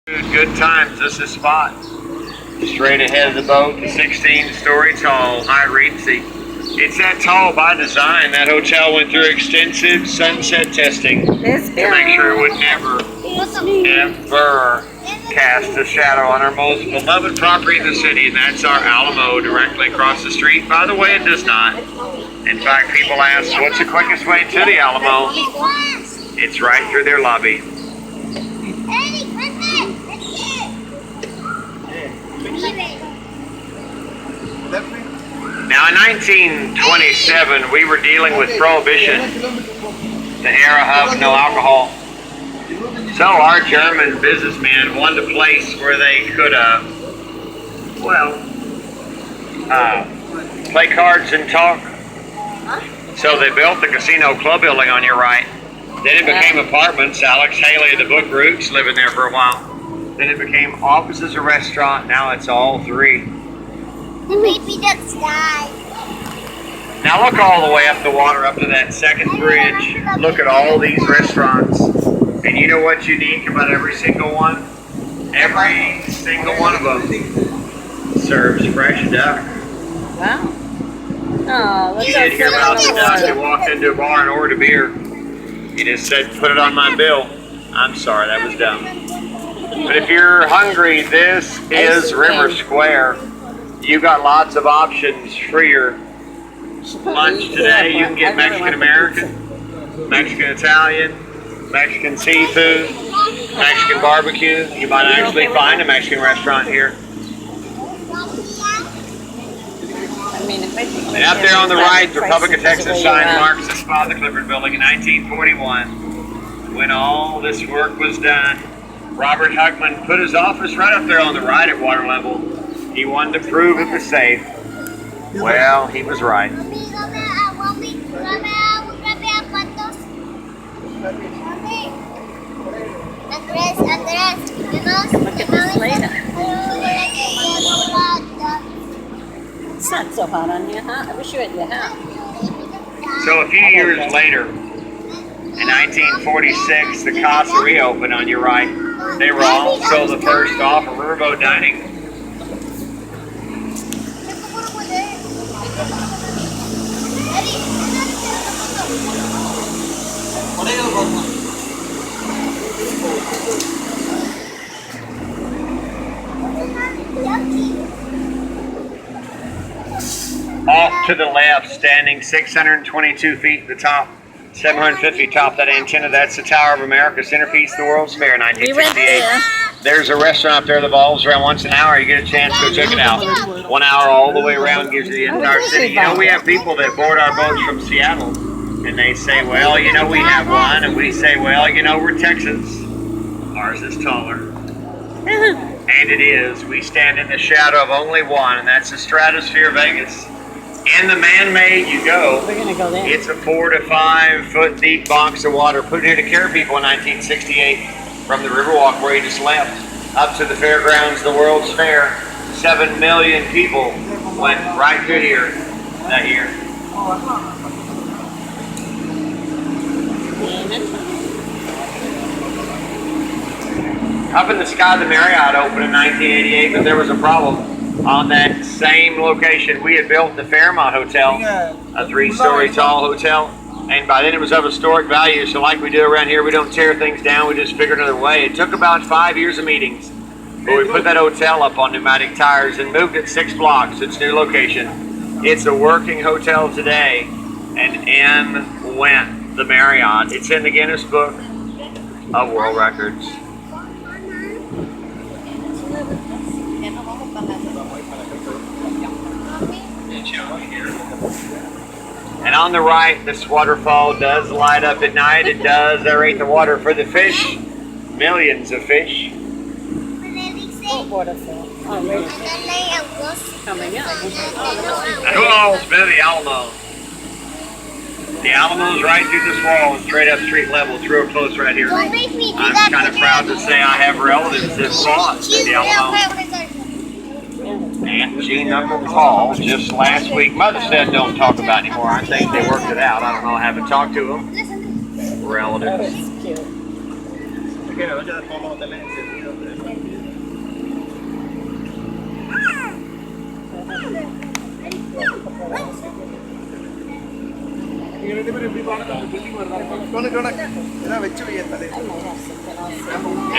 Good times, this is the spot. Straight ahead of the boat, the 16-story tall, high Regency. It's that tall by design. That hotel went through extensive sunset testing to make sure it would never, ever cast a shadow on our most beloved property in the city, and that's our Alamo directly across the street. By the way, it does not. In fact, people ask, what's the quickest way to the Alamo? It's right through their lobby. Now in 1927, we were dealing with Prohibition, the era of no alcohol. So our German businessmen wanted a place where they could, play cards and talk. So they built the Casino Club building on your right. Then it became apartments. Alex Haley of the book Roots living there for a while. Then it became offices, a restaurant. Now it's all three. The baby ducks died. Now look all the way up the water, up to that second bridge. Look at all these restaurants. And you know what's unique about every single one? Every single one of them serves fresh duck. Wow. Oh, You didn't hear about the duck that walked into a bar and ordered a beer. He just said, put it on my bill. I'm sorry, that was dumb. But if you're hungry, this is River Square. You got lots of options for your lunch today. You can get Mexican-American, Mexican-Italian, Mexican seafood, Mexican barbecue. You might actually find a Mexican restaurant here. And up there on the right, the Republic of Texas sign marks the spot of the Clifford Building in 1941 when all this work was done. Robert Huckman put his office right up there on the right at water level. He wanted to prove it was safe. Well, he was right. Look at this later. It's not so hot on you, huh? I wish you had your hat. So a few years later, in 1946, the Casa reopened on your right. They were also the first off of riverboat dining. Off to the left, standing 622 feet at the top, 750 top that antenna, that's the Tower of America, centerpiece of the World's Fair, 1968. There's a restaurant up there that revolves around once an hour. You get a chance, go check it out. 1 hour all the way around gives you the entire city. You know, we have people that board our boats from Seattle, and they say, well, you know, we have one, and we say, well, you know, we're Texans. Ours is taller. And it is. We stand in the shadow of only one, and that's the Stratosphere Vegas. In the man-made you go. We're going to go there. It's a 4 to 5 foot deep box of water put here to carry people in 1968 from the Riverwalk where he just left up to the fairgrounds, the World's Fair. 7 million people went right through here that year. Up in the sky, the Marriott opened in 1988, but there was a problem. On that same location, we had built the Fairmont Hotel, a 3-story tall hotel, and by then it was of historic value, so like we do around here, we don't tear things down, we just figure another way. It took about 5 years of meetings, but we put that hotel up on pneumatic tires and moved it 6 blocks to its new location. It's a working hotel today, and in went the Marriott. It's in the Guinness Book of World Records. And on the right, this waterfall does light up at night. It does aerate the water for the fish. Millions of fish. Waterfall. Oh, wait. Coming up. And who owns the Alamo? The Alamo's right through this wall, straight up street level. It's real close right here. I'm kind of proud to say I have relatives that bought the Alamo. Aunt Jean, Uncle Paul, just last week. Mother said don't talk about it anymore. I think they worked it out. I don't know. I haven't talked to them. Relatives. That's cute. And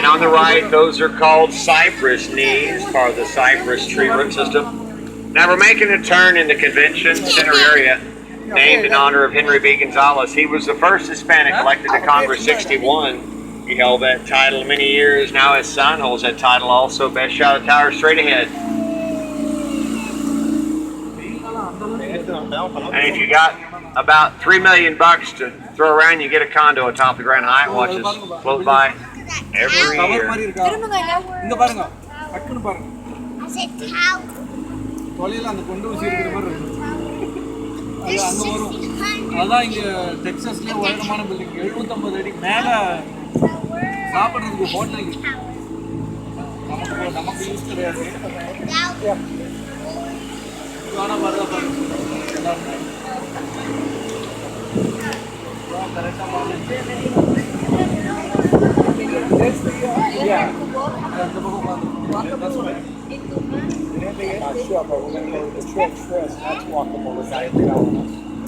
on the right, those are called cypress knees, part of the cypress tree root system. Now we're making a turn in the convention center area, named in honor of Henry B. Gonzalez. He was the first Hispanic elected to Congress 61. He held that title many years. Now his son holds that title also. Best shot of tower straight ahead. And if you got about $3 million to throw around, you get a condo atop the Grand Hyatt. Watch us float by every year. I said tower. This is 1600. அதான் இங்க டெக்சாஸ்லயே உயரமான building 750 அடி மேல சாப்பிடுறதுக்கு hotel நமக்கு use கிடையாது ஆனா வரதா பாருங்க எல்லாரும் கரெக்டா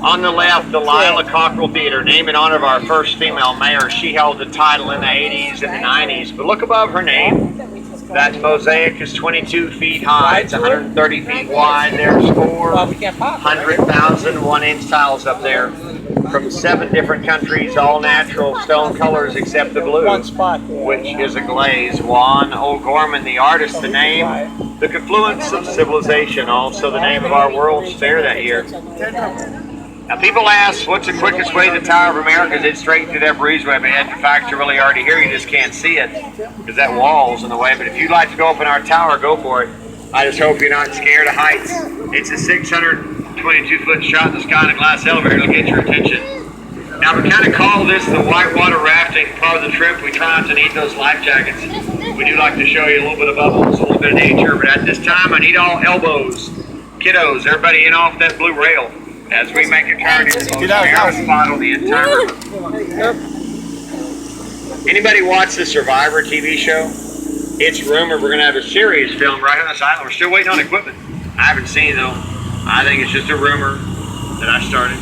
On the left, the Lila Cockrell Theater, named in honor of our first female mayor. She held the title in the 80s and the 90s. But look above her name. That mosaic is 22 feet high. It's 130 feet wide. There's 400,000 1-inch tiles up there from 7 different countries, all natural stone colors except the blue, which is a glaze. Juan O'Gorman, the artist, the name, the confluence of civilization, also the name of our World's Fair that year. Now people ask, what's the quickest way to the Tower of America? Is it straight through that breezeway ahead? In fact, you're really already here, you just can't see it because that wall's in the way. But if you'd like to go up in our tower, go for it. I just hope you're not scared of heights. It's a 622-foot shot in the sky in a glass elevator. It'll get your attention. Now we kind of call this the whitewater rafting part of the trip. We try not to need those life jackets. We do like to show you a little bit of bubbles, a little bit of nature, but at this time I need all elbows. Kiddos, everybody in off that blue rail as we make a turn into the most narrow spot on the entire river. Anybody watch the Survivor TV show? It's rumored we're going to have a series filmed right on this island. We're still waiting on equipment. I haven't seen it though. I think it's just a rumor that I started.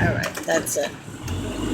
All right, that's it.